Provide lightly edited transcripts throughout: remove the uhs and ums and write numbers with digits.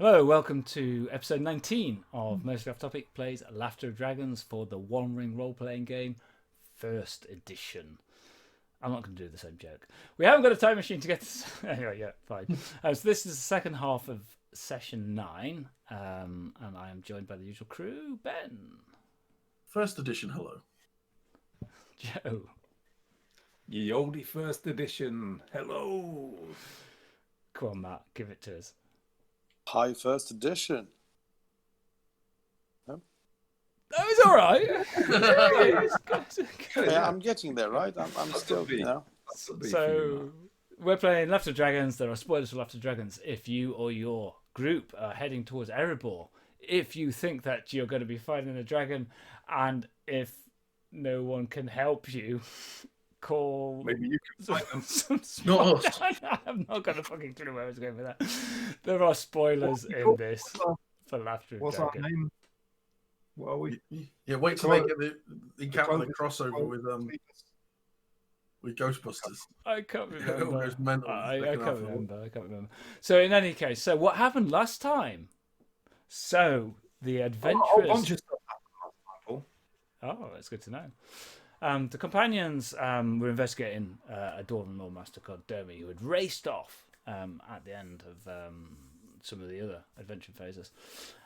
Hello, welcome to episode 19 of Mostly Off Topic Plays Laughter of Dragons for the One Ring role-playing game, first edition. I'm not going to do the same joke. We haven't got a time machine to get this. Anyway, yeah, fine. So this is the second half of session 9, and I am joined by the usual crew. Ben. First edition, hello. Joe. Ye oldie first edition, hello. Come on, Matt, give it to us. Hi, first edition. Oh, it's all right. Yeah, I'm getting there, right? I'm still, So we're playing Laughter of Dragons. There are spoilers for Laughter of Dragons. If you or your group are heading towards Erebor, if you think that you're going to be fighting a dragon, and if no one can help you, call. Maybe you can fight them. Not us. I'm not got a fucking clue where I was going with that. There are spoilers in this for Laughter of What's our Dragons. name? What are we? Yeah, wait till they get the encounter the crossover with Ghostbusters. I can't It remember. all goes mental. I can't remember. So in any case, so what happened last time? So the adventurers. Oh, a bunch of stuff happened last time, Paul. Oh, that's good to know. The companions were investigating a Dwarven lawmaster called Domi, who had raced off at the end of some of the other adventure phases,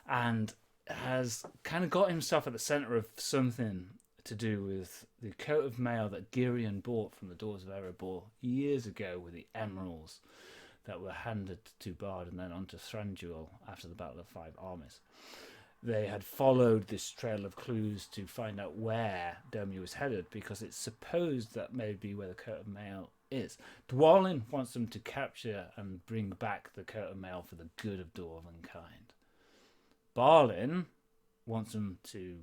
and has kind of got himself at the centre of something to do with the coat of mail that Girion bought from the doors of Erebor years ago with the emeralds that were handed to Bard and then on to Thranduil after the Battle of Five Armies. They had followed this trail of clues to find out where Domi was headed, because it's supposed that may be where the coat of mail is. Dwalin wants them to capture and bring back the coat of mail for the good of Dwarven kind. Balin wants them to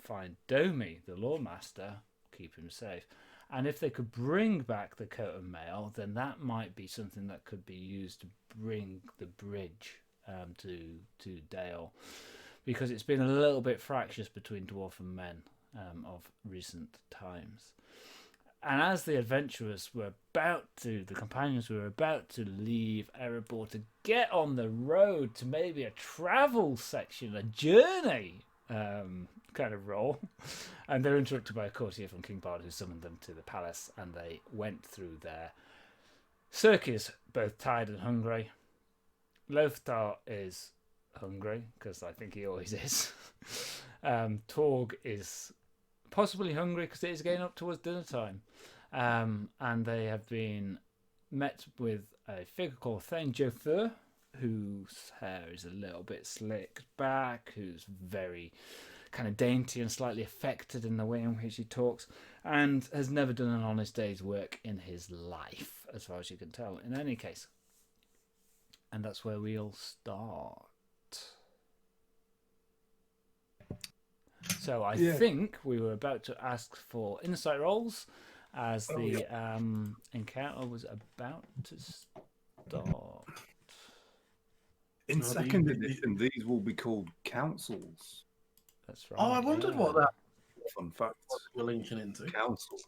find Domi, the lawmaster, keep him safe. And if they could bring back the coat of mail, then that might be something that could be used to bring the bridge to Dale. Because it's been a little bit fractious between dwarf and men of recent times. And as the adventurers were the companions were about to leave Erebor to get on the road to maybe a travel section, a journey kind of role, and they're interrupted by a courtier from King Bard who summoned them to the palace, and they went through there. Sirk is both tired and hungry. Loftar is hungry, because I think he always is. Torg is possibly hungry because it is getting up towards dinner time. And they have been met with a figure called Thane Jother, whose hair is a little bit slicked back, who's very kind of dainty and slightly affected in the way in which he talks, and has never done an honest day's work in his life, as far as you can tell, in any case. And that's where we'll start. So I think we were about to ask for insight rolls as the encounter was about to start. In second edition, these will be called councils. That's right. Oh, I wondered what that Fun fact. we're linking into. Council.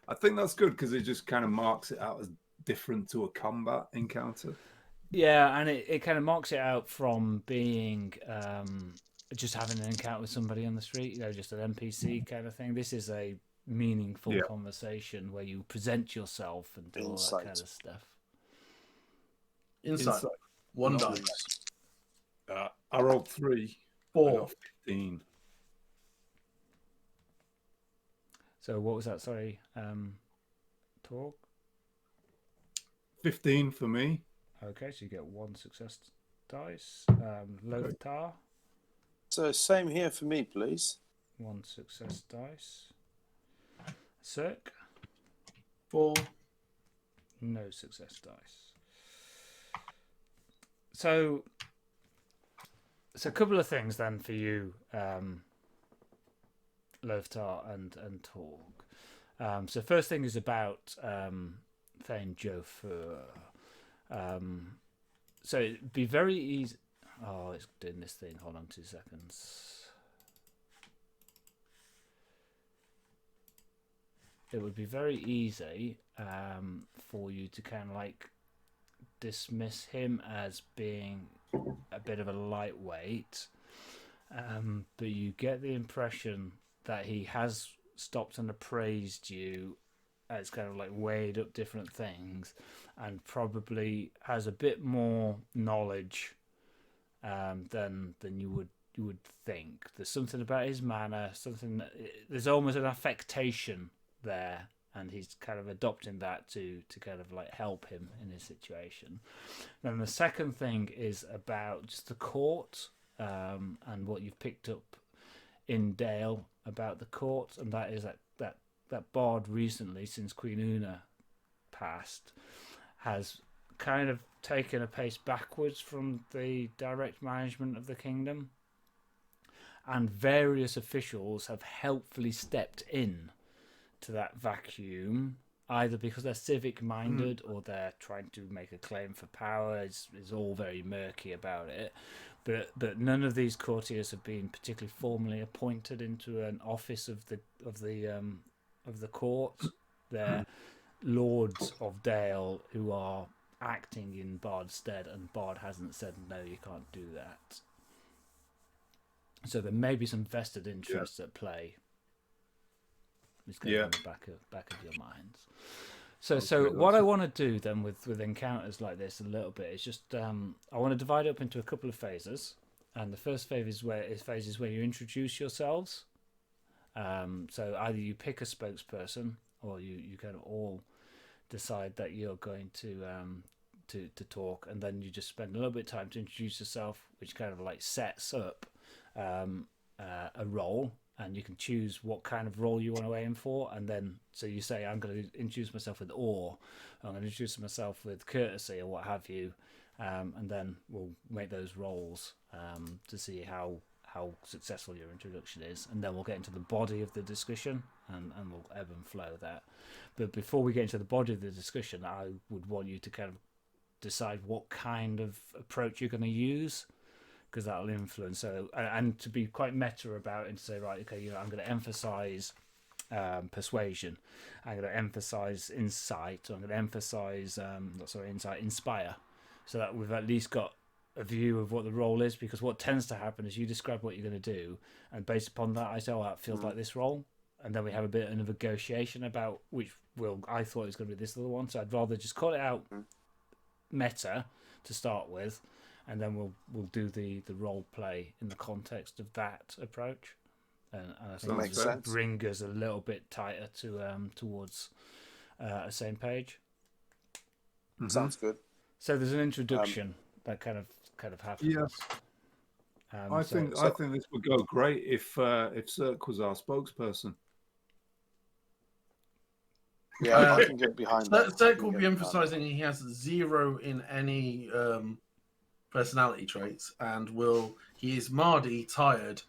I think that's good because it just kind of marks it out as different to a combat encounter. Yeah, and it kind of marks it out from being just having an encounter with somebody on the street, just an NPC kind of thing. This is a meaningful conversation where you present yourself and do all that kind of stuff. Insight. One dice. I rolled 3. 4. I got 15. So what was that? Sorry, Torg? 15 for me. Okay, so you get 1 success dice. Loftar? So same here for me, please. 1 success dice. Sirk? 4. No success dice. So a couple of things then for you, Loftar and Torg. So first thing is about Thane Jother. So it'd be very easy. Oh, it's doing this thing. Hold on 2 seconds. It would be very easy for you to kind of like dismiss him as being a bit of a lightweight, but you get the impression that he has stopped and appraised you. It's kind of like weighed up different things, and probably has a bit more knowledge than you would think. There's something about his manner, there's almost an affectation there, and he's kind of adopting that to kind of like help him in his situation. Then the second thing is about just the court, and what you've picked up in Dale about the court, and that is that Bard recently, since Queen Una passed, has kind of taken a pace backwards from the direct management of the kingdom, and various officials have helpfully stepped in to that vacuum, either because they're civic minded or they're trying to make a claim for power. It's all very murky about it, but none of these courtiers have been particularly formally appointed into an office of the court. They're lords of Dale who are acting in Bard's stead, and Bard hasn't said no, you can't do that. So there may be some vested interests at play. It's going in the back of your minds. So what I want to do then with encounters like this a little bit is just I want to divide it up into a couple of phases, and the first phase is where you introduce yourselves. So either you pick a spokesperson, or you kind of all decide that you're going to talk, and then you just spend a little bit of time to introduce yourself, which kind of like sets up a role, and you can choose what kind of role you want to aim for. And then so you say, I'm going to introduce myself with awe, I'm going to introduce myself with courtesy, or what have you, and then we'll make those roles to see how successful your introduction is, and then we'll get into the body of the discussion, and we'll ebb and flow that. But before we get into the body of the discussion, I would want you to kind of decide what kind of approach you're going to use, because that'll influence. So, and to be quite meta about it, and to say, right, okay, I'm going to emphasize persuasion, I'm going to emphasize insight, or I'm going to emphasize inspire, so that we've at least got a view of what the role is. Because what tends to happen is you describe what you're going to do, and based upon that I say, oh, that feels like this role, and then we have a bit of a negotiation about which I thought it was going to be this other one. So I'd rather just call it out meta to start with, and then we'll do the role play in the context of that approach, and I think makes it'll sense. bring us a little bit tighter to towards a same page. Sounds good. So there's an introduction that kind of happens. Yeah. I think this would go great if Sirk was our spokesperson. Yeah, I can get behind that. Sirk will be emphasizing he has 0 in any personality traits, and he is Mardy, tired,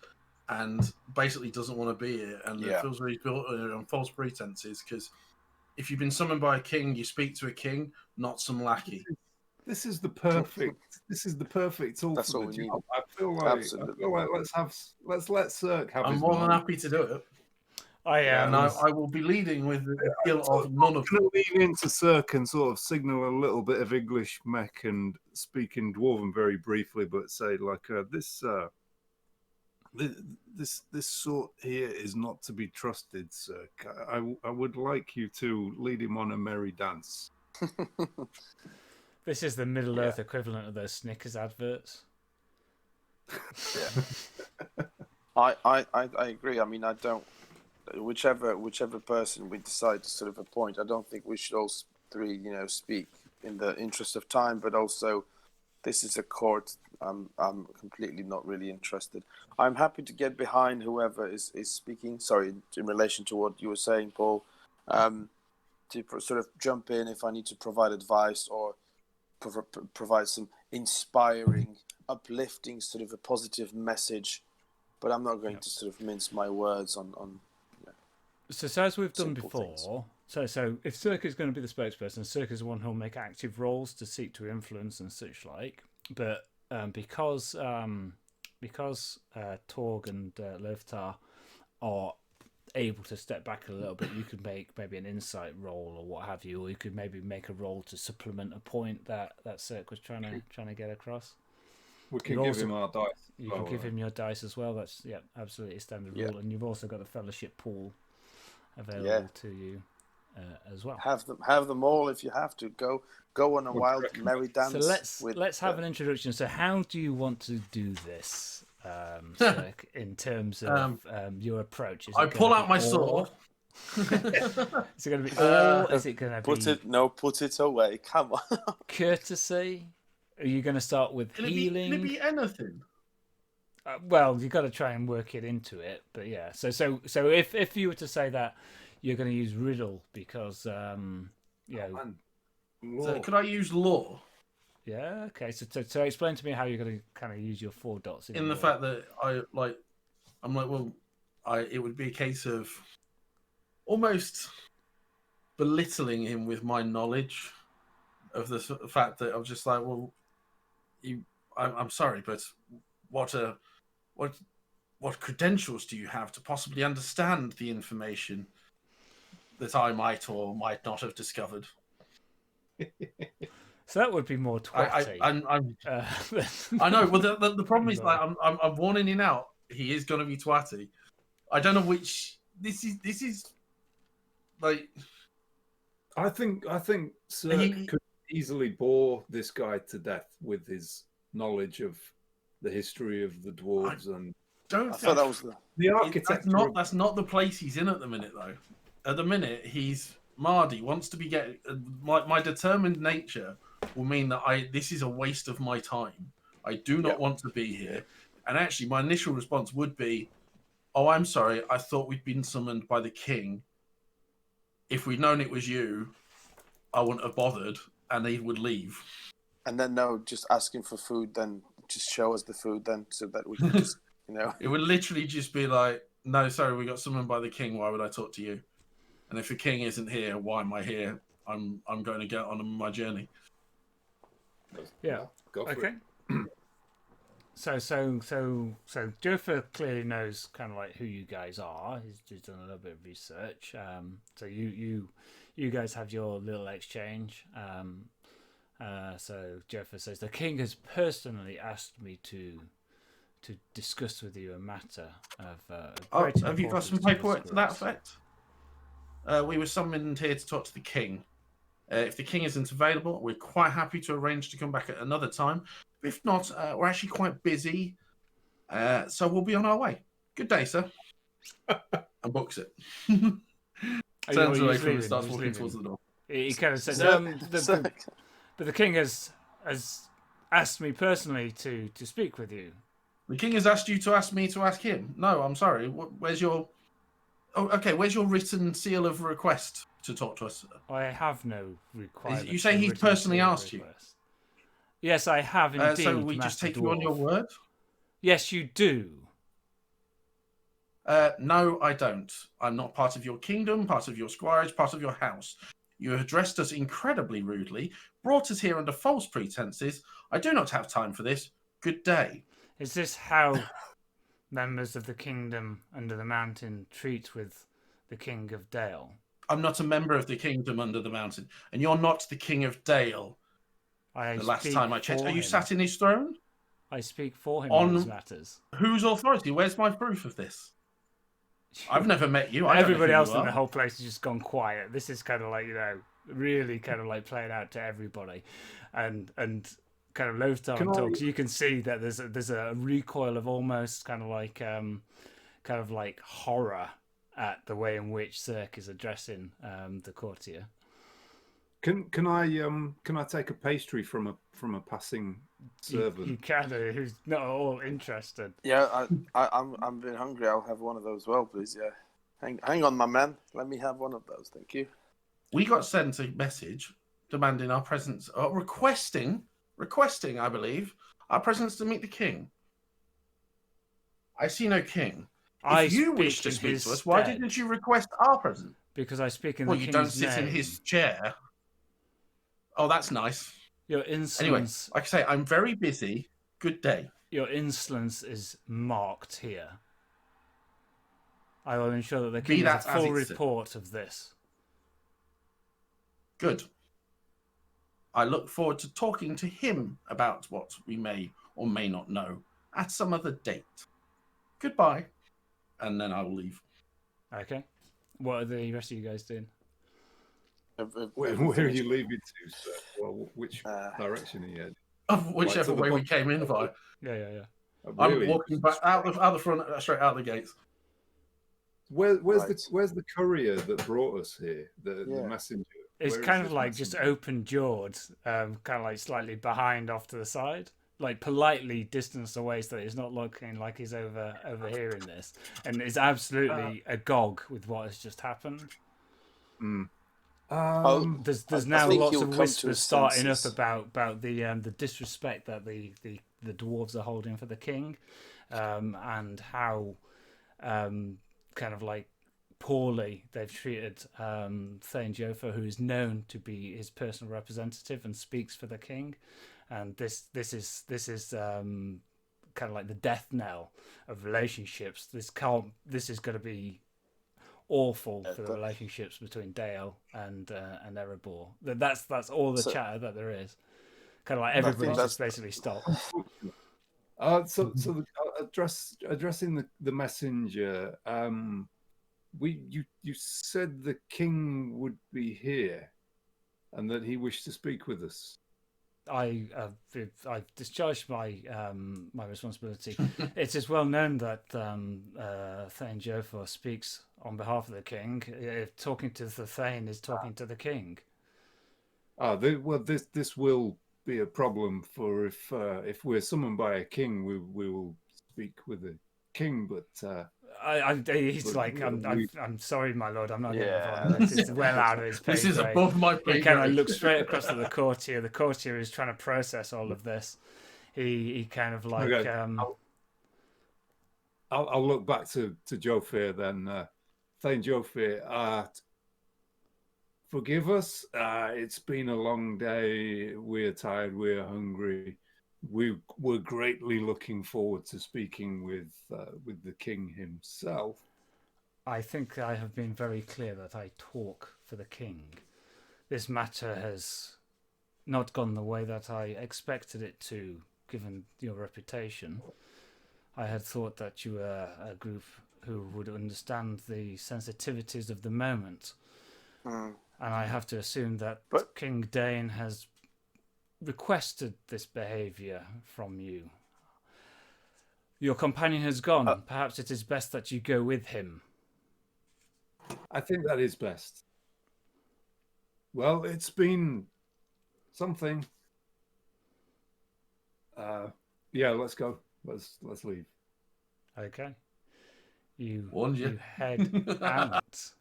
and basically doesn't want to be here, and it feels really built on false pretenses, because if you've been summoned by a king, you speak to a king, not some lackey. This is the perfect tool That's for what the we need. job. I feel like let's let Sirk have I'm his more than moment. happy to do it. And I will be leading with the skill of none of them. I'm going to lean into Sirk and sort of signal a little bit of English mech and speak in Dwarven very briefly, but say like this sort here is not to be trusted, Sirk. I would like you to lead him on a merry dance. This is the Middle Earth equivalent of those Snickers adverts. Yeah. I agree. I mean, I don't. Whichever person we decide to sort of appoint, I don't think we should all three, speak in the interest of time. But also, this is a court. I'm completely not really interested. I'm happy to get behind whoever is speaking. Sorry, in relation to what you were saying, Paul, to sort of jump in if I need to provide advice or provide some inspiring, uplifting, sort of a positive message. But I'm not going to sort of mince my words on. So as we've done before, things. so if Sirk is going to be the spokesperson, Sirk is the one who'll make active roles to seek to influence and such like. But because Torg and Loftar are able to step back a little bit, you could make maybe an insight role or what have you, or you could maybe make a role to supplement a point that Sirk was trying to get across. We can give him our dice. You can give him your dice as well. That's absolutely a standard rule. And you've also got the fellowship pool available to you as well. Have them all if you have to. Go on a wild merry dance. So let's have an introduction. So how do you want to do this, Sirk, in terms of your approach? I pull out my sword. Is it going to be all? Is it going to be? Put it away. Come on. Courtesy. Are you going to start with healing? Can it be anything? Well, you've got to try and work it into it. But yeah. So if you were to say that you're going to use riddle because So could I use law? Yeah. Okay. So explain to me how you're going to kind of use your 4 dots in the fact that it would be a case of almost belittling him with my knowledge of the fact that I'm just like, well, I'm sorry, but what credentials do you have to possibly understand the information that I might or might not have discovered? So that would be more twatty. I know. Well, the problem is that I'm warning you now. He is going to be twatty. I don't know which. This is like. I think Sirk could easily bore this guy to death with his knowledge of the history of the dwarves I thought that was the architecture. That's not the place he's in at the minute, though. At the minute, he's Mardy wants to be my determined nature will mean that this is a waste of my time. I do not want to be here. And actually, my initial response would be, "Oh, I'm sorry. I thought we'd been summoned by the king. If we'd known it was you, I wouldn't have bothered." And he would leave. And then just asking for food. Then just show us the food. Then so that we can just It would literally just be like, "No, sorry, we got summoned by the king. Why would I talk to you? And if the king isn't here, why am I here? I'm going to get on my journey." Yeah. Go for it. So Dwarf clearly knows kind of like who you guys are. He's done a little bit of research. So you guys have your little exchange. So Dwarf says the king has personally asked me to discuss with you a matter of. Have you got some paperwork to that effect? We were summoned here to talk to the king. If the king isn't available, we're quite happy to arrange to come back at another time. If not, we're actually quite busy, so we'll be on our way. Good day, sir. And books it. Turns away from him and starts walking towards the door. He kind of says, but the king has asked me personally to speak with you. The king has asked you to ask me to ask him? No, I'm sorry. Where's your... Oh, okay, where's your written seal of request to talk to us? I have no requirement. You say he's personally asked you? Yes, I have indeed. So we just take you on your word? Yes, you do. No, I don't. I'm not part of your kingdom, part of your squires, part of your house. You addressed us incredibly rudely, brought us here under false pretenses. I do not have time for this. Good day. Is this how members of the kingdom under the mountain treat with the King of Dale? I'm not a member of the kingdom under the mountain, and you're not the King of Dale. The last time I checked, are you sat in his throne? I speak for him on these matters. Whose authority? Where's my proof of this? I've never met you. Everybody else in the whole place has just gone quiet. This is kind of like, really kind of like playing out to everybody, and kind of Loftar talks. You can see that there's a recoil of almost kind of like horror at the way in which Sirk is addressing the courtier. Can I take a pastry from a passing servant? You can, who's not at all interested. Yeah, I'm a bit hungry. I'll have one of those as well, please. Yeah, hang on, my man. Let me have one of those, thank you. We got sent a message demanding our presence, requesting, I believe, our presence to meet the king. I see no king. If you wish to speak to us, why didn't you request our presence? Because I speak in the king's name. Well, you don't sit in his chair. Oh, that's nice. Your insolence. Anyway, like I say, I'm very busy. Good day. Your insolence is marked here. I will ensure that the king has a full report of this. Good. I look forward to talking to him about what we may or may not know at some other date. Goodbye. And then I will leave. Okay. What are the rest of you guys doing? Where are you leaving to, sir? Well, which direction are you heading? Whichever way we came in via. Yeah. Oh, really? I'm walking back out the front, straight out the gates. Where's the courier that brought us here? The messenger. It's kind of like just open jawed, kind of like slightly behind off to the side, like politely distanced away so that it's not looking like he's over here in this, and is absolutely agog with what has just happened. There's now lots of whispers starting up about the disrespect that the dwarves are holding for the king, and how kind of like poorly they've treated Thane Jofa, who is known to be his personal representative and speaks for the king, and this is kind of like the death knell of relationships. This is going to be awful for the relationships between Dale and Erebor. That's all the chatter that there is. Kind of like everybody's just basically stopped. Addressing the messenger. You said the king would be here, and that he wished to speak with us. I discharged my my responsibility. It is well known that Thane Jofor speaks on behalf of the king. Talking to the Thane is talking to the king. This will be a problem for if we're summoned by a king, we will speak with the king, but. He's like, I'm sorry, my lord, I'm not getting involved. This is well out of his pay grade. This is above my pay grade. He kind of looks straight across to the courtier. The courtier is trying to process all of this. He kind of like. Okay. I'll look back to Jofir then. Thane Jofir, forgive us. It's been a long day. We're tired. We're hungry. We're greatly looking forward to speaking with the king himself. I think I have been very clear that I talk for the king. This matter has not gone the way that I expected it to, given your reputation. I had thought that you were a group who would understand the sensitivities of the moment. And I have to assume that King Dane has requested this behaviour from you. Your companion has gone. Perhaps it is best that you go with him. I think that is best. Well, it's been something. Let's go. Let's leave. Okay. You head out.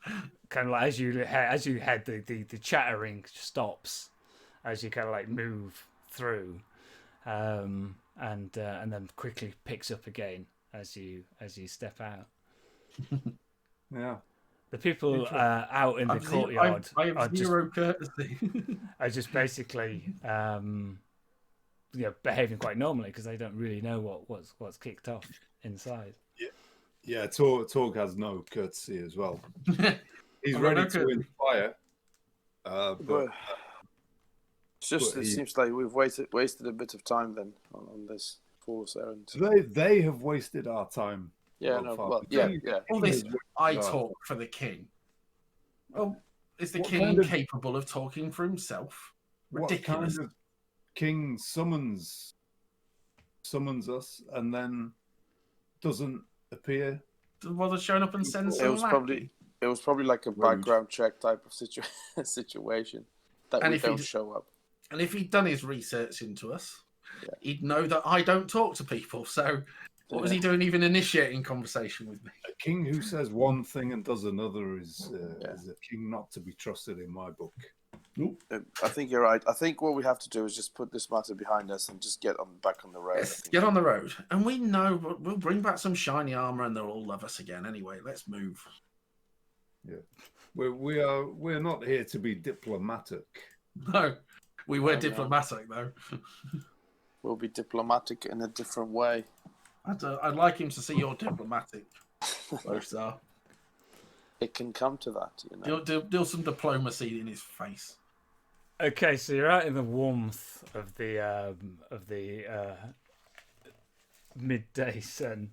Kind of like as you head, the chattering stops. As you kind of like move through, and then quickly picks up again as you step out. Yeah, the people out in the courtyard are zero courtesy. Are just basically behaving quite normally because they don't really know what's kicked off inside. Yeah. Torg has no courtesy as well. He's ready to inspire, but. It seems like we've wasted a bit of time then on this fool's errand. They have wasted our time. Yeah, All this, I talk for the king. Oh, is the king incapable of talking for himself? Ridiculous. What kind of king summons us and then doesn't appear? Well, they're showing up and send some. It was probably like a background check type of situation that we don't show up. And if he'd done his research into us, he'd know that I don't talk to people. So what was he doing even initiating conversation with me? A king who says one thing and does another is a king not to be trusted in my book. Nope. I think you're right. I think what we have to do is just put this matter behind us and just get back on the road. Yes, get on the road. And we know we'll bring back some shiny armor and they'll all love us again anyway. Let's move. Yeah. We're not here to be diplomatic. No. We were diplomatic, though. We'll be diplomatic in a different way. I'd like him to see you're diplomatic, Loftar. It can come to that, Do some diplomacy in his face. Okay, so you're out in the warmth of the midday sun.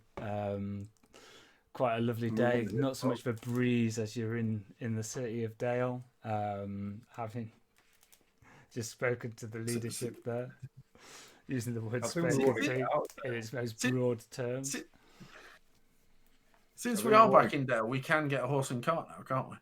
Quite a lovely day. Not so much of a breeze as you're in the city of Dale. Having just spoken to the leadership there, using the word spoken to in its most broad terms. Since we are back in Dale, we can get a horse and cart now, can't we?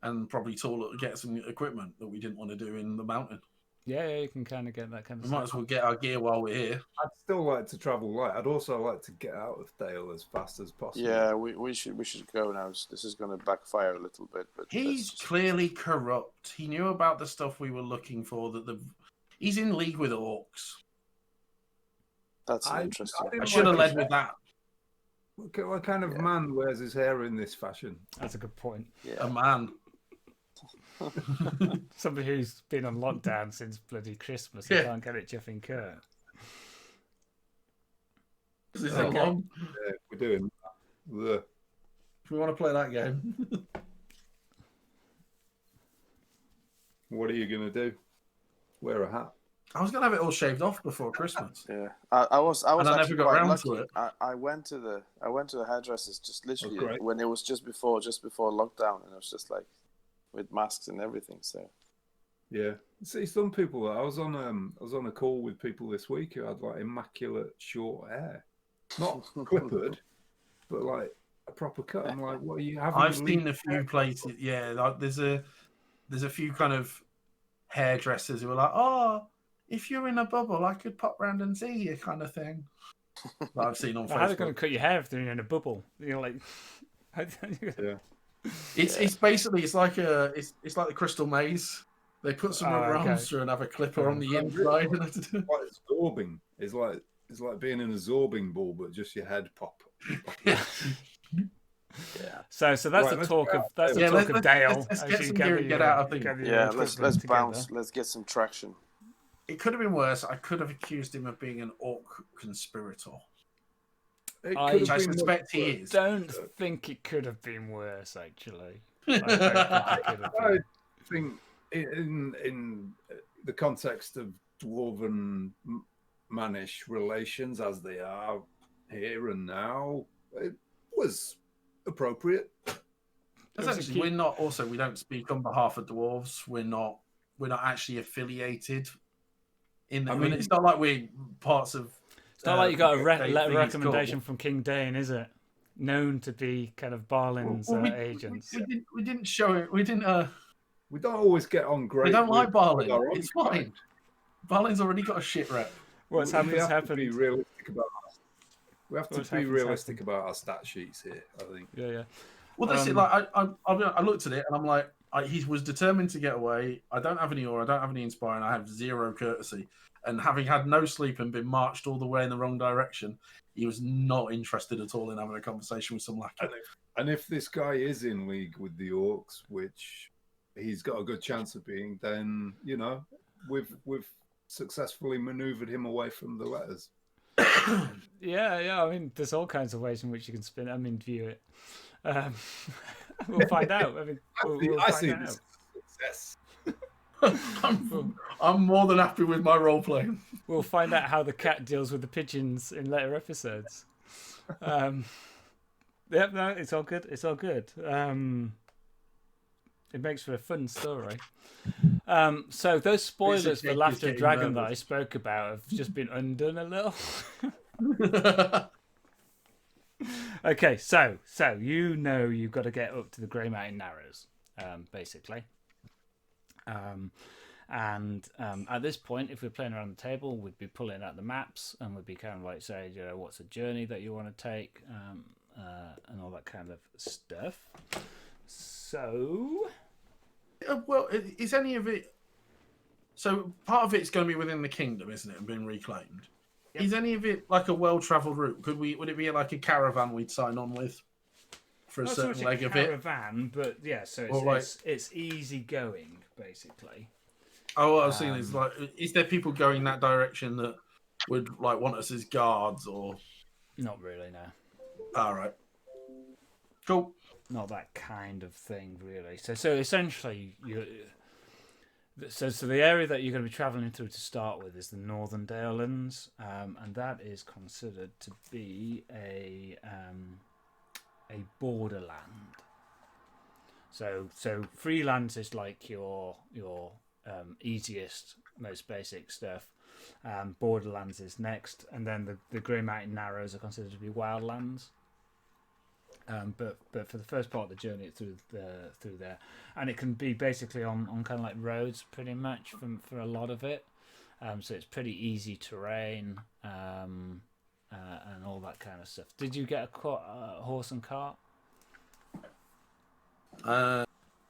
And probably get some equipment that we didn't want to do in the mountain. Yeah, you can kind of get that kind of We stuff. might as well get our gear while we're here. I'd still like to travel light. I'd also like to get out of Dale as fast as possible. Yeah, we should go now. This is going to backfire a little bit, but he's clearly corrupt. He knew about the stuff we were looking for. He's in league with orcs. That's interesting. I should have led with that. What kind of man wears his hair in this fashion? That's a good point. Yeah. A man. Somebody who's been on lockdown since bloody Christmas and can't get it Jeffing Kurt. Is this how long? Yeah, we're doing that. If we want to play that game. What are you going to do? Wear a hat? I was going to have it all shaved off before Christmas. Yeah, I was and I actually never got quite around lucky. to it. I went to the hairdressers just literally Oh, when it was just before lockdown, and it was just like with masks and everything. So yeah, see, some people. I was on a call with people this week who had like immaculate short hair, not clippered, but like a proper cut. I'm like, what are you having? I've seen a few places. Yeah, like there's a few kind of hairdressers who are like, oh, if you're in a bubble, I could pop round and see you, kind of thing. That I've seen on Facebook. How are they going to cut your hair if they're in a bubble? You're like, yeah. It's basically it's like the Crystal Maze. They put some rubber arms through and have a clipper on the inside. Like absorbing. It's like being in a absorbing ball, but just your head pop. Yeah. yeah. So that's the talk of Dale. Let's get some gear and get out of here. Yeah, let's bounce. Let's get some traction. It could have been worse. I could have accused him of being an orc conspirator. I suspect he is. Don't think it could have been worse, actually. I think in the context of dwarven mannish relations as they are here and now, it was appropriate. Essentially, we don't speak on behalf of dwarves. We're not actually affiliated. It's not like we're parts of. It's not like you got a letter recommendation from King Dane, is it? Known to be kind of Balin's agents. We didn't show it. We didn't. We don't always get on great. We don't like Balin. It's fine. Balin's already got a shit rep. What's happened? We have to be realistic about our stat sheets here, I think. Yeah. Well, this is like I looked at it and I'm like, he was determined to get away. I don't have any aura. I don't have any inspiring. I have 0 courtesy. And having had no sleep and been marched all the way in the wrong direction, he was not interested at all in having a conversation with some lackey. And if this guy is in league with the orcs, which he's got a good chance of being, then we've successfully manoeuvred him away from the letters. Yeah. I mean, there's all kinds of ways in which you can view it. We'll find out. We'll I find see out. this success. I'm more than happy with my role playing. We'll find out how the cat deals with the pigeons in later episodes. It's all good. It's all good. It makes for a fun story. So those spoilers for Laughter Dragon that I spoke about have just been undone a little. Okay, so you've got to get up to the Grey Mountain Narrows, basically. And at this point, if we're playing around the table, we'd be pulling out the maps and we'd be kind of like saying, what's a journey that you want to take, and all that kind of stuff. So, well, is any of it? So part of it's going to be within the kingdom, isn't it, and being reclaimed? Yep. Is any of it like a well-travelled route? Would it be like a caravan we'd sign on with for a certain leg of it? Caravan, but yeah, so it's easy going basically. Oh, what I was saying is like, is there people going that direction that would like want us as guards or? Not really, no. All right. Cool. Not that kind of thing, really. So essentially, So the area that you're going to be travelling through to start with is the Northern Dalelands, and that is considered to be a borderland. So Freelands is like your easiest, most basic stuff. Borderlands is next, and then the Grey Mountain Narrows are considered to be wildlands. But for the first part of the journey, it's through there, and it can be basically on kind of like roads, pretty much for a lot of it. So it's pretty easy terrain, and all that kind of stuff. Did you get a horse and cart?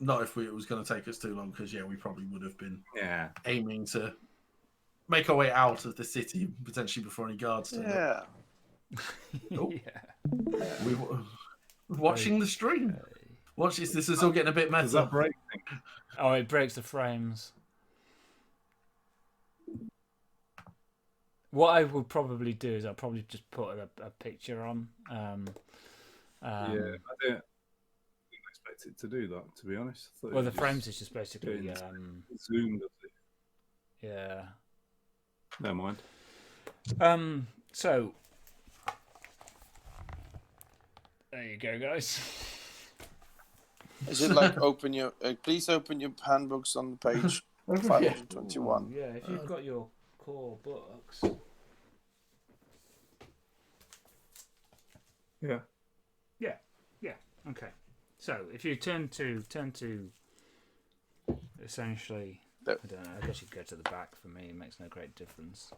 Not if it was going to take us too long, because we probably would have been aiming to make our way out of the city potentially before any guards turn up. Oh. We were watching the stream. Watch this. This is all getting a bit messy. Does that break things? Oh, it breaks the frames. What I would probably do is I'll probably just put a picture on. I didn't expect it to do that, to be honest. Well, the frames is just basically zoomed. Yeah. Never mind. So there you go, guys. Is it like please open your handbooks on page 521? Yeah, if you've got your core books. Yeah. Okay. So if you turn to essentially, I don't know. I guess you go to the back. For me, it makes no great difference.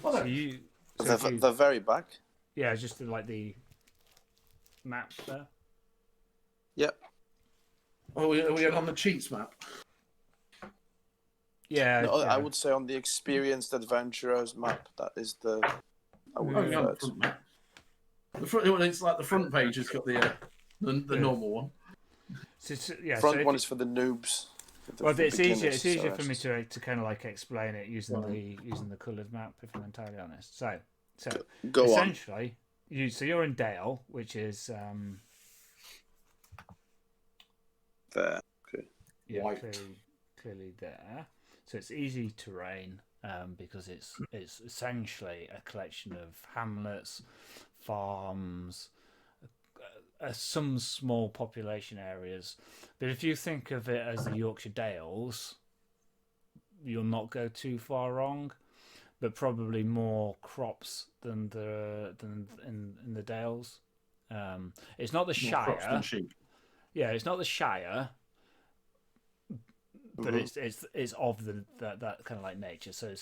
The very back. Yeah, just like the map there. Yep. Are we on the cheats map? Yeah, no, I would say on the experienced adventurers map. That is the. I would the front map. It's like the front page has got the normal one. Front one is for the noobs. It's easier for me to kind of like explain it using the coloured map, if I'm entirely honest. So go essentially, you're in Dale, which is there. Okay. Yeah, clearly there. So it's easy terrain because it's essentially a collection of hamlets, farms, some small population areas. But if you think of it as the Yorkshire Dales, you'll not go too far wrong. But probably more crops than in the Dales. It's not the Shire. Yeah, it's not the Shire. But it's of that kind of like nature. So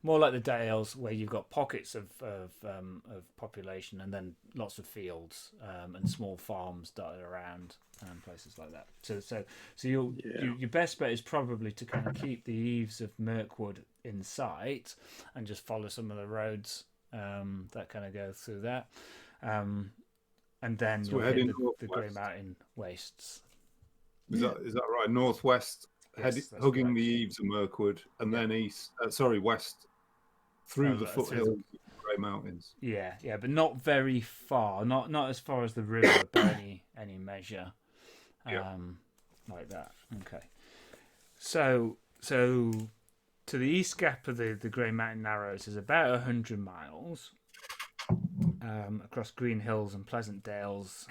more like the Dales, where you've got pockets of population and then lots of fields and small farms dotted around and places like that. So your best bet is probably to kind of keep the eaves of Mirkwood in sight and just follow some of the roads that kind of go through that, and then you'll hit the Grey Mountain wastes. Is that right? Northwest, hugging the eaves of Mirkwood, and then west through the foothills of the Grey Mountains. Yeah, but not very far. Not as far as the river by any measure. Like that. Okay. So to the east gap of the Grey Mountain Narrows is about 100 miles across green hills and pleasant dales.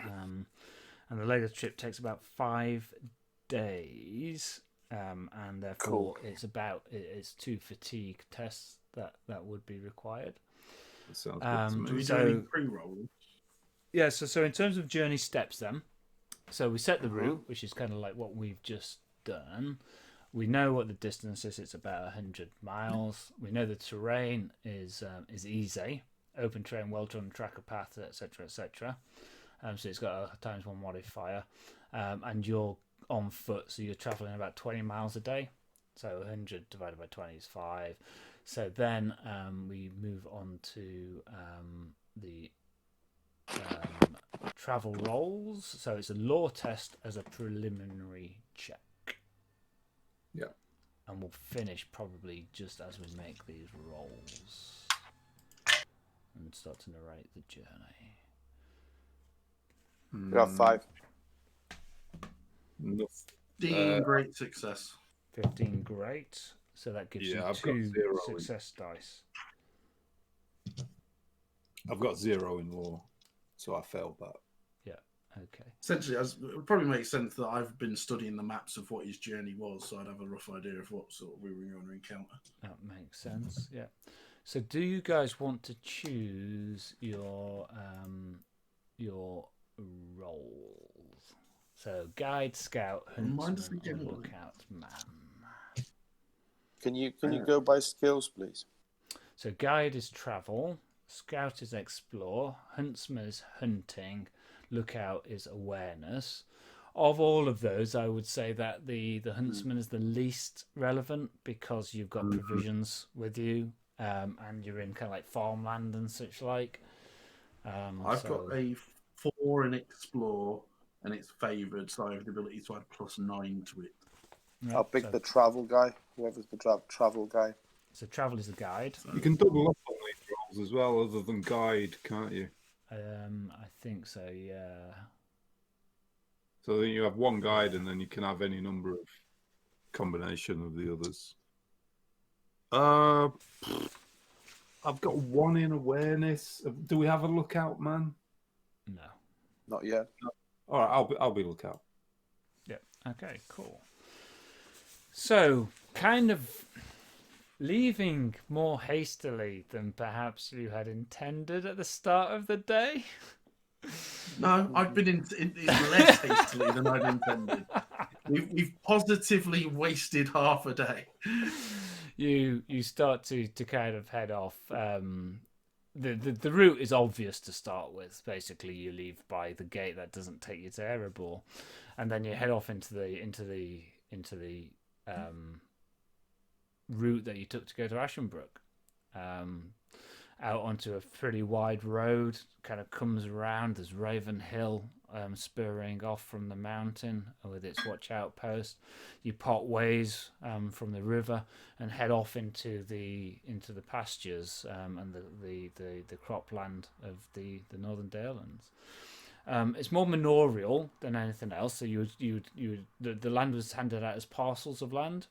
And the leg of the trip takes about 5 days, and therefore it's 2 fatigue tests that would be required. That sounds good to me. Do we do any pre-roll? Yeah, so in terms of journey steps then, so we set the route, which is kind of like what we've just done. We know what the distance is, it's about 100 miles. We know the terrain is easy, open terrain, well-trodden tracker path, etc., etc. So it's got a ×1 modifier, and you're on foot, so you're travelling about 20 miles a day. So 100 divided by 20 is 5. So then we move on to the travel rolls. So it's a law test as a preliminary check. Yeah. And we'll finish probably just as we make these rolls and start to narrate the journey. We have 5. Enough. 15 great success. 15 great. So that gives you I've 2 got 0 success dice. I've got 0 in law, so I failed that. Yeah. Okay. Essentially, it would probably make sense that I've been studying the maps of what his journey was, so I'd have a rough idea of what sort of we were going to encounter. That makes sense. Yeah. So, do you guys want to choose your roles? So, guide, scout, huntsman, or lookout man. Can you go by skills, please? So, guide is travel, scout is explore, huntsman is hunting, lookout is awareness. Of all of those, I would say that the huntsman is the least relevant because you've got provisions with you, and you're in kind of like farmland and such like. I've got a 4 in explore, and it's favoured, so I have the ability to add +9 to it. Right, I'll pick the travel guy, whoever's the travel guy. So travel is the guide. You can double up on these rolls as well, other than guide, can't you? I think so, yeah. So then you have one guide, and then you can have any number of combination of the others. I've got 1 in awareness. Do we have a lookout man? No. Not yet. No. All right, I'll be lookout. Yeah. Okay. Cool. So, kind of leaving more hastily than perhaps you had intended at the start of the day. No, I've been in less hastily than I'd intended. We've positively wasted half a day. You start to kind of head off. The route is obvious to start with. Basically, you leave by the gate that doesn't take you to Erebor, and then you head off into the route that you took to go to Ashenbrook. Out onto a pretty wide road, kind of comes around. There's Raven Hill spurring off from the mountain with its watch outpost. You part ways from the river and head off into the pastures and the cropland of the Northern Dalelands. It's more manorial than anything else. So the land was handed out as parcels of land.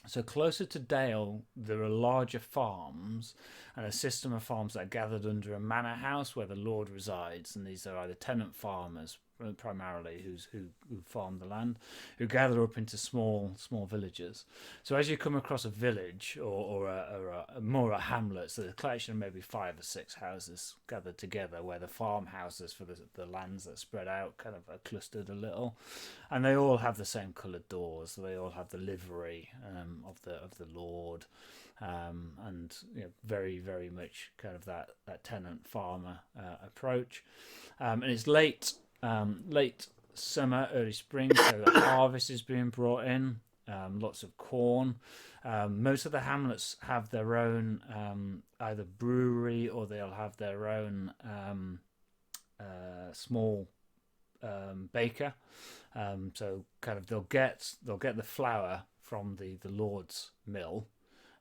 So closer to Dale, there are larger farms and a system of farms that are gathered under a manor house where the lord resides, and these are either tenant farmers primarily who farm the land, who gather up into small villages. So as you come across a village or a hamlet, so the collection of maybe 5 or 6 houses gathered together, where the farmhouses for the lands that spread out kind of are clustered a little, and they all have the same coloured doors. So they all have the livery of the lord, and very very much kind of that tenant farmer approach, and it's late summer, early spring, so the harvest is being brought in. Lots of corn. Most of the hamlets have their own either brewery, or they'll have their own small baker. So kind of they'll get the flour from the lord's mill,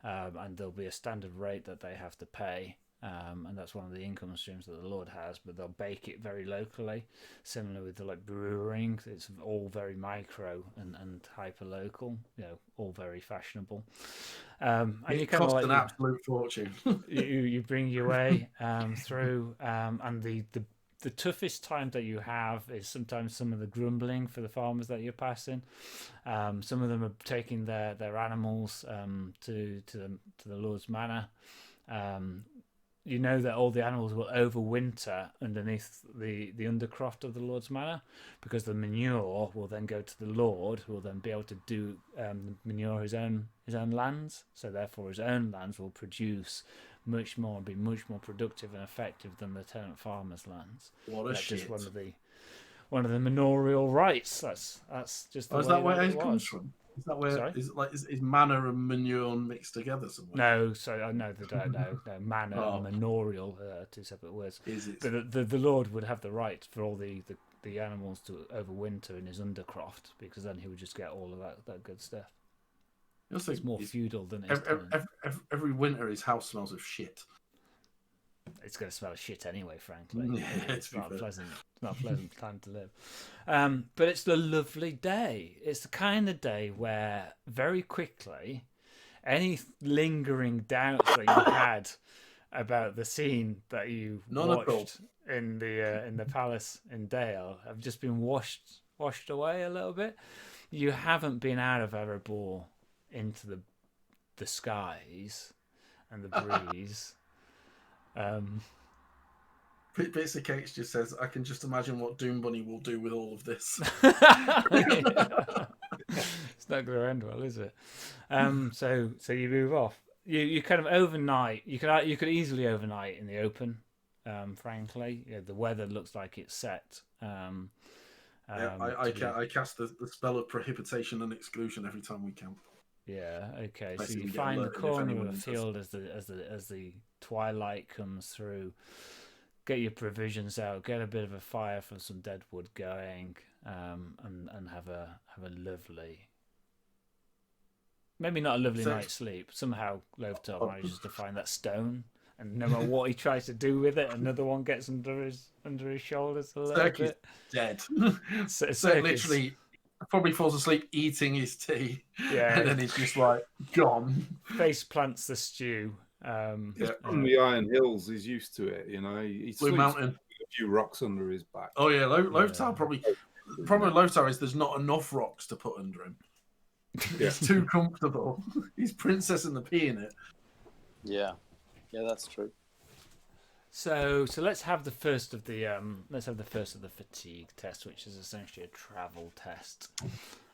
and there'll be a standard rate that they have to pay. And that's one of the income streams that the Lord has, but they'll bake it very locally, similar with the brewing. It's all very micro and hyper local, all very fashionable. And it costs an absolute fortune. you bring your way through, and the toughest time that you have is sometimes some of the grumbling for the farmers that you're passing. Some of them are taking their animals to the Lord's manor. You know that all the animals will overwinter underneath the undercroft of the Lord's manor, because the manure will then go to the Lord, who will then be able to do manure his own lands. So therefore, his own lands will produce much more and be much more productive and effective than the tenant farmers' lands. What a shit! Just one of the manorial rights. That's just the way is that where it was. Comes from? Is that where? Sorry? Is it like is manor and manure mixed together somewhere? No, so I know they don't know. No, manor and manorial are 2 separate words. Is it? But the Lord would have the right for all the animals to overwinter in his undercroft, because then he would just get all of that good stuff. It's more feudal than it is. Every winter his house smells of shit. it's going to smell of shit anyway. Frankly, Yeah, it's not a pleasant time to live. But it's the lovely day. It's the kind of day where very quickly, any lingering doubts that you had about the scene that you watched in the palace in Dale have just been washed away a little bit. You haven't been out of Erebor into the skies and the breeze. Bits of Cakes just says, I can just imagine what Doom Bunny will do with all of this. It's not going to end well, is it? So you move off. You kind of overnight. You could easily overnight in the open. Frankly, the weather looks like it's set. I cast the spell of prohibition and exclusion every time we camp. Yeah. Okay. So Basically you find the corner of a field as the twilight comes through. Get your provisions out. Get a bit of a fire from some dead wood going. And have a lovely. Maybe not a lovely night's sleep. Somehow Loftar manages to find that stone, and no matter what he tries to do with it, another one gets under his shoulders a little Sirk bit. Is dead. Sirk literally probably falls asleep eating his tea. Yeah, and then he's just like gone. Face plants the stew. From the Iron Hills, he's used to it. He Blue sleeps Mountain. with a few rocks under his back. Oh yeah, Loftar probably. The problem with Loftar is there's not enough rocks to put under him. Yeah. It's too comfortable. He's Princess and the Pea in it. Yeah, that's true. So let's have the first of the fatigue test, which is essentially a travel test.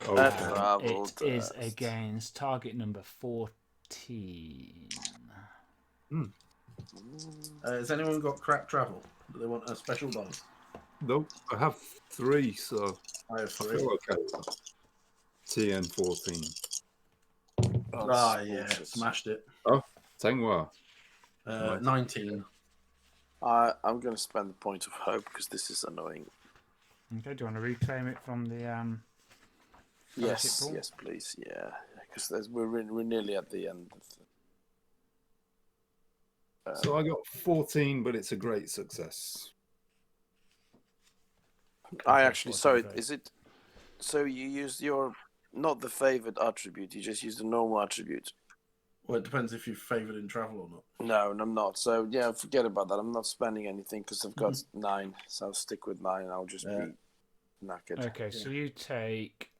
It is against target number 14. Has anyone got crap travel? Do they want a special dice? Nope, I have 3, so I have I 3. feel okay with that. TN 14. Yeah, smashed it. Oh, Tengwa. 19. I'm going to spend the point of hope because this is annoying. Okay, do you want to reclaim it from the? Yes, please. Yeah, because we're nearly at the end. So I got 14, but it's a great success. I actually, sorry, is it? So you used not the favored attribute. You just used the normal attribute. Well, it depends if you're favored in travel or not. No, I'm not. So yeah, forget about that. I'm not spending anything because I've got 9. So I'll stick with 9. And I'll just be knackered. Okay, so you take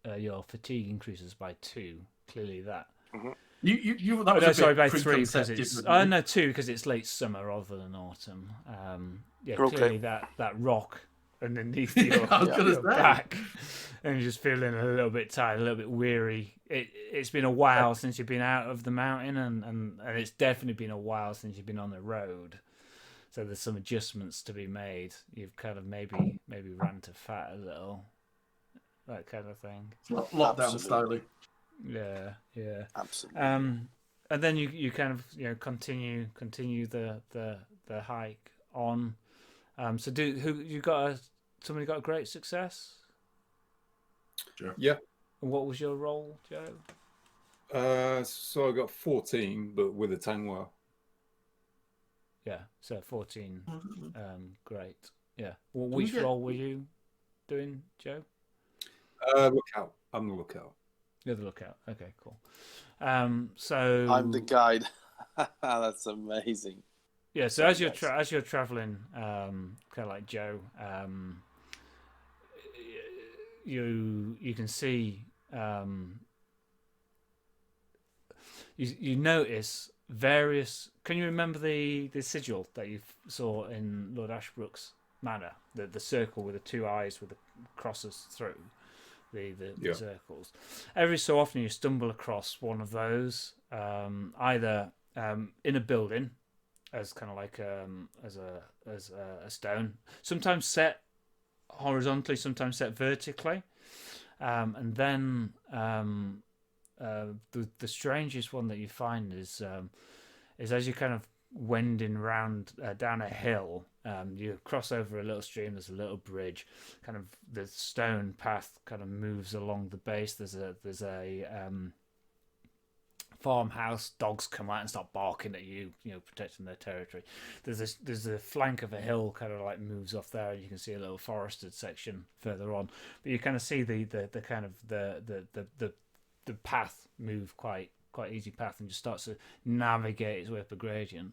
your fatigue increases by 2. Clearly that. Mm-hmm. You that was by 3 because it's 2 because it's late summer rather than autumn. Clearly that rock underneath your back, and you're just feeling a little bit tired, a little bit weary. It's been a while since you've been out of the mountain, and it's definitely been a while since you've been on the road. So there's some adjustments to be made. You've kind of maybe ran to fat a little, that kind of thing. Lockdown slowly. Yeah. Absolutely. And then you kind of continue the hike on. So somebody got a great success? Sure. Yeah. And what was your role, Joe? So I got 14, but with a Tangwa. Yeah, so 14. Great. Yeah. Well, which role were you doing, Joe? Lookout. I'm the lookout. You're the lookout. Okay, cool. So I'm the guide. That's amazing. Yeah. So as you're traveling, kind of like Joe, you can see you notice various. Can you remember the sigil that you saw in Lord Ashbrook's manor? The circle with the 2 eyes with the crosses through. The circles. Every so often you stumble across one of those, either in a building, as kind of like as a stone, sometimes set horizontally, sometimes set vertically, and then the strangest one that you find is as you kind of wending round down a hill. You cross over a little stream. There's a little bridge. Kind of the stone path kind of moves along the base. There's a farmhouse. Dogs come out and start barking at you, protecting their territory. There's a flank of a hill kind of like moves off there, and you can see a little forested section further on. But you kind of see the kind of the path move quite easy path, and just starts to navigate its way up a gradient.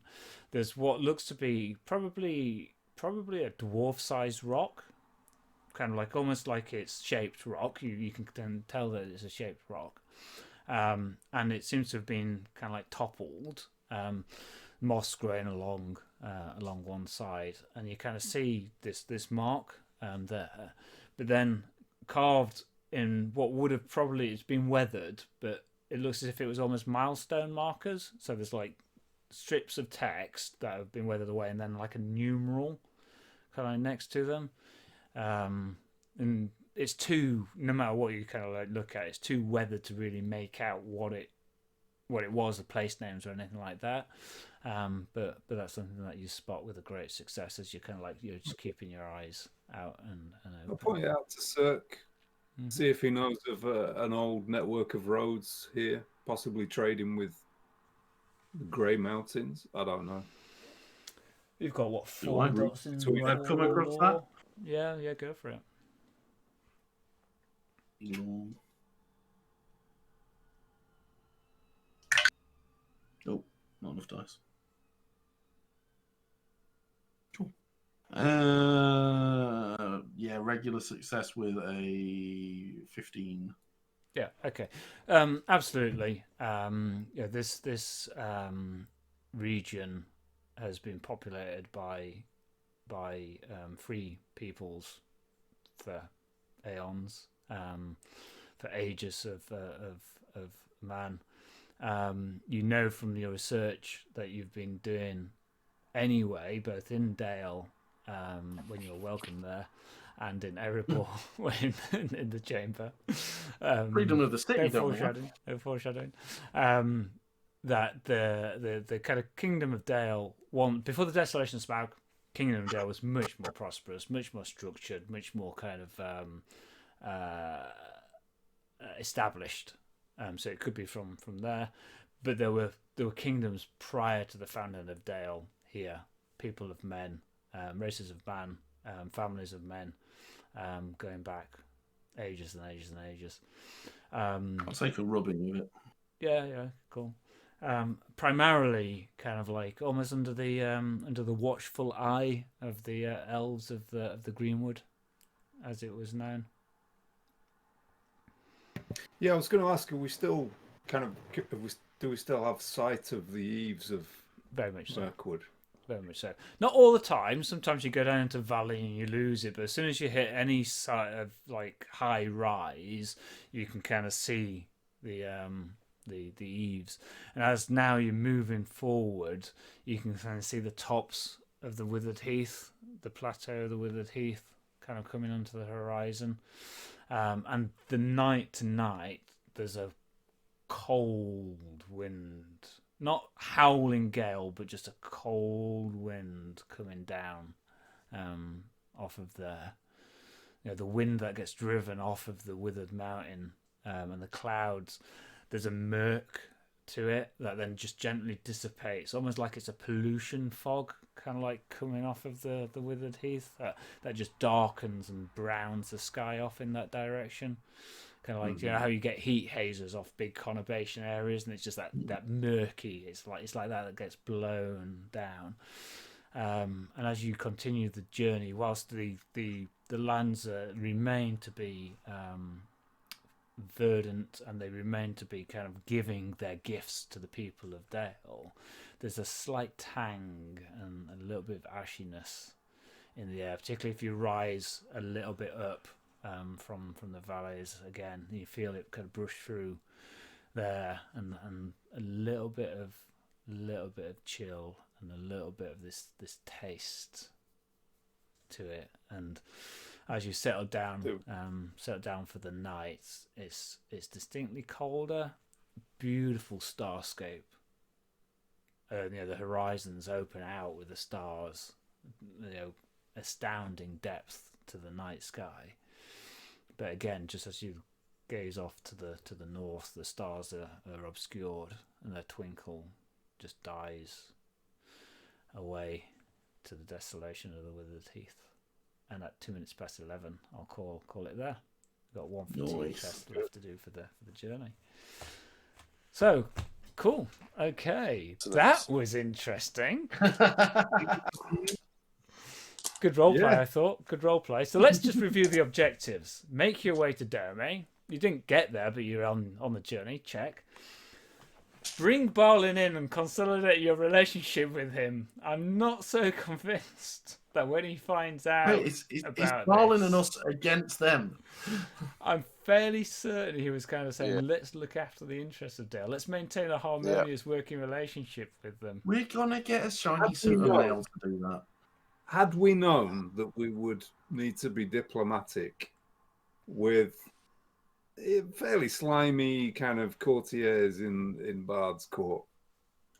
There's what looks to be probably a dwarf-sized rock, kind of like almost like it's shaped rock. You can then tell that it's a shaped rock, and it seems to have been kind of like toppled, moss growing along one side, and you kind of see this mark there, but then carved in what would have probably, it's been weathered, but it looks as if it was almost milestone markers. So there's like strips of text that have been weathered away, and then like a numeral kind of next to them. And it's too, no matter what you kind of like look at, it's too weathered to really make out what it was, the place names or anything like that. But that's something that you spot with a great success as you kind of like, you're just keeping your eyes out and open. I'll point it out to Sirk. See if he knows of an old network of roads here, possibly trading with the Grey Mountains. I don't know. You've got what, 4 dots in I've come across that. Yeah, go for it. Oh, not enough dice. Cool. Yeah, regular success with a 15. Yeah, okay. Absolutely. This region has been populated by free peoples for aeons, for ages of man. From your research that you've been doing anyway, both in Dale, when you're welcome there, and in Erebor, when in the chamber. Freedom of the city, no foreshadowing. That the kind of Kingdom of Dale, before the Desolation of Smaug, Kingdom of Dale was much more prosperous, much more structured, much more kind of established. So it could be from there, but there were kingdoms prior to the founding of Dale here. People of men, races of man, families of men, going back ages and ages and ages. I'll take a rubbing with it. Yeah, cool. Primarily, kind of like almost under the watchful eye of the elves of the Greenwood, as it was known. Yeah, I was going to ask, are we still do we still have sight of the eaves of Very much so. Mirkwood? Very much so. Not all the time. Sometimes you go down into valley and you lose it, but as soon as you hit any side of like high rise, you can kind of see the eaves. And as now you're moving forward, you can kind of see the tops of the Withered Heath, the plateau of the Withered Heath, kind of coming onto the horizon. And the night to night, there's a cold wind, not howling gale, but just a cold wind coming down off of the wind that gets driven off of the withered mountain, and the clouds. There's a murk to it that then just gently dissipates, almost like it's a pollution fog, kind of like coming off of the Withered Heath, that just darkens and browns the sky off in that direction. Kind of like, you know how you get heat hazers off big conurbation areas, and it's just that murky. It's like that gets blown down. And as you continue the journey, whilst the lands remain to be verdant, and they remain to be kind of giving their gifts to the people of Dale, there's a slight tang and a little bit of ashiness in the air, particularly if you rise a little bit up from the valleys again. You feel it kind of brush through there, and a little bit of chill and a little bit of this taste to it. And as you settle down for the night, it's distinctly colder. Beautiful starscape. The horizons open out with the stars. Astounding depth to the night sky. But again, just as you gaze off to the north. The stars are obscured, and their twinkle just dies away to the desolation of the withered heath. And at 11:02, I'll call it there. We've got one fatigue test left to do for the journey. So cool. Okay, that was interesting. Good roleplay, I thought. Good roleplay. So let's just review the objectives. Make your way to Dermy. You didn't get there, but you're on the journey. Check. Bring Balin in and consolidate your relationship with him. I'm not so convinced that when he finds out it's about Balin this, and us against them. I'm fairly certain he was kind of saying, let's look after the interests of Dale. Let's maintain a harmonious working relationship with them. We're going to get a shiny suit of mail to do that. Had we known that we would need to be diplomatic with fairly slimy kind of courtiers in Bard's court,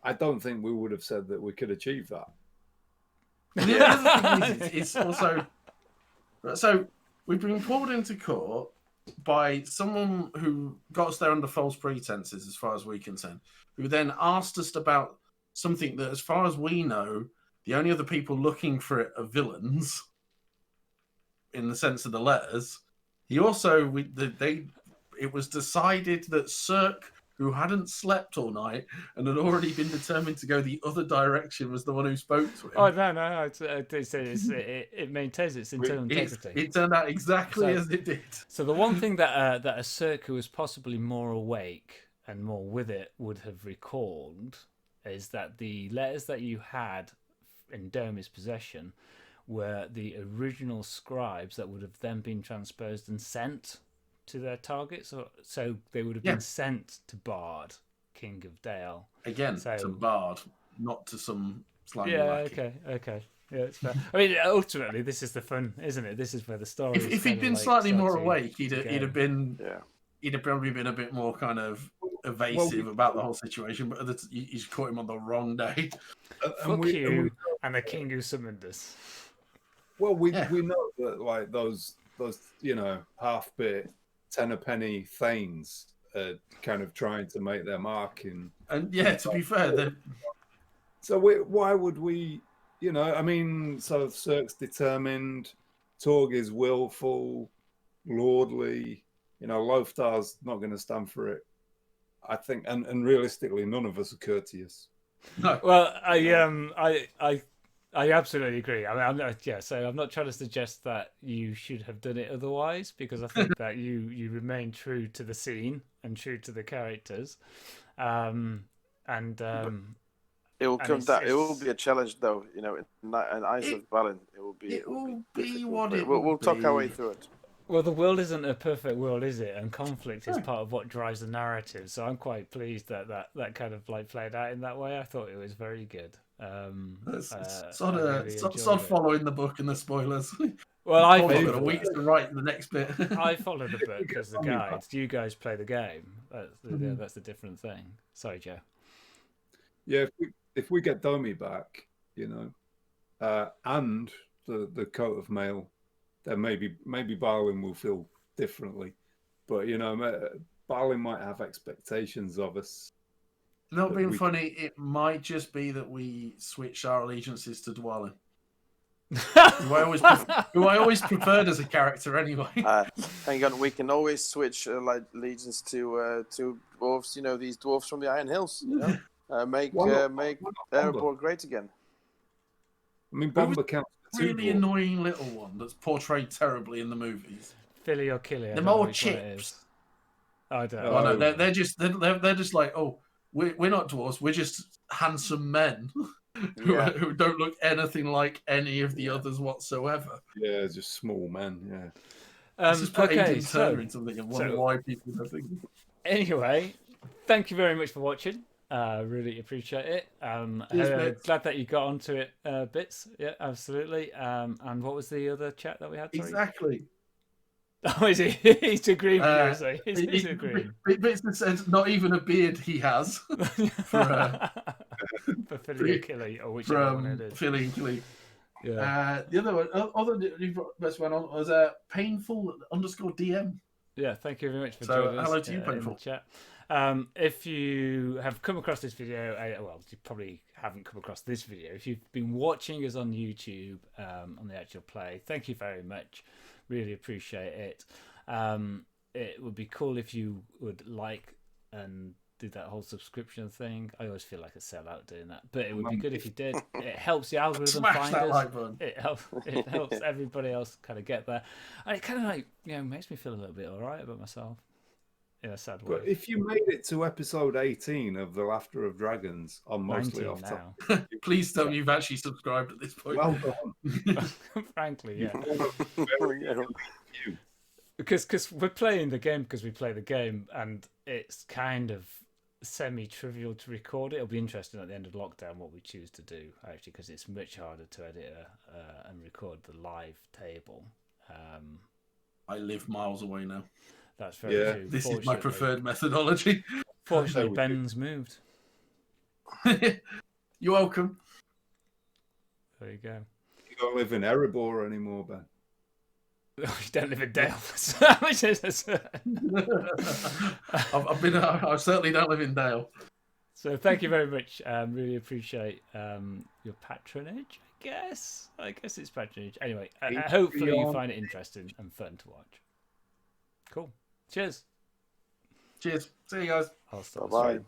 I don't think we would have said that we could achieve that. The other thing is, it's also... So, we've been pulled into court by someone who got us there under false pretenses, as far as we can tell, who then asked us about something that, as far as we know, the only other people looking for it are villains, in the sense of the letters. He also, it was decided that Sirk, who hadn't slept all night and had already been determined to go the other direction, was the one who spoke to him. Oh, no. It maintains its internal integrity. It turned out exactly as it did. So the one thing that a Sirk who was possibly more awake and more with it would have recalled is that the letters that you had in Dermy's possession were the original scribes that would have then been transposed and sent to their targets, so they would have been sent to Bard, King of Dale. Again, to Bard, not to some slimy lackey. Okay. Yeah, it's fair. I mean, ultimately, this is the fun, isn't it? This is where the story. If he'd been slightly more awake, he'd have probably been a bit more kind of evasive about the whole situation. But you just caught him on the wrong day. Fuck you and the king who summoned us. Well, we know that like those half-bit 10 a penny thanes are kind of trying to make their mark in. And to be fair, then. So why would we? So Sirk's determined, Torg is willful, lordly. Loftar's not going to stand for it. I think, and realistically, none of us are courteous. No. Well, I absolutely agree. I mean, I'm not trying to suggest that you should have done it otherwise, because I think that you remain true to the scene and true to the characters, and it will come down. It will be a challenge, though. In eyes of Balin, it will be. It will be what it. We'll talk our way through it. Well, the world isn't a perfect world, is it? And conflict is part of what drives the narrative. So I'm quite pleased that kind of played out in that way. I thought it was very good. Sort of following the book and the spoilers. Well, I've got a week to write the next bit. I follow the book as the guide. You guys play the game. That's the different thing. Sorry, Joe. Yeah, if we get Domi back, and the coat of mail, then maybe Balin will feel differently. But Balin might have expectations of us. Not being funny, it might just be that we switch our allegiances to Dwalin. who I always preferred as a character anyway. Hang on, we can always switch allegiance to dwarves. These dwarves from the Iron Hills. Make Erebor great again. I mean, Bomber counts. Really annoying little one that's portrayed terribly in the movies. Philly or Killy. They're more chips. I don't know. Oh, no, they're just like, we're not dwarves. We're just handsome men who don't look anything like any of the others whatsoever. Yeah, just small men. Yeah. This is okay. Something and wonder why people are thinking. Anyway, thank you very much for watching. Really appreciate it. Glad that you got onto it, Bits. Yeah, absolutely. And what was the other chat that we had? Sorry? Exactly. Oh, is he? He's agreeing with you, he's agreeing. Bits says not even a beard he has. For Philly and Killy, or whichever one it is. Philly and Killy. Yeah. The other one, best one was painful _DM. Yeah, thank you very much for So, joining us hello to you, in the Painful. chat. If you have come across this video, well, you probably haven't come across this video. If you've been watching us on YouTube on the actual play, thank you very much. Really appreciate it. It would be cool if you would like and do that whole subscription thing. I always feel like a sellout doing that, but it would be good if you did. It helps the algorithm Smash find that us. like button. It helps everybody else kind of get there, and it kind of like makes me feel a little bit all right about myself in a sad way. But if you made it to episode 18 of The Laughter of Dragons on Mostly 19 Off now. Topic, Please tell me you've actually subscribed at this point. well done. Frankly, yeah. Very Because we're playing the game because we play the game, and it's kind of semi-trivial to record it. It'll be interesting at the end of lockdown what we choose to do, actually, because it's much harder to edit and record the live table. I live miles away now. That's very true. This is my preferred methodology. Fortunately, Ben's moved. You're welcome. There you go. You don't live in Erebor anymore, Ben. You don't live in Dale. I certainly don't live in Dale. So thank you very much. Really appreciate your patronage. I guess it's patronage. Anyway, hopefully you find it interesting and fun to watch. Cool. Cheers. Cheers. See you guys. Bye.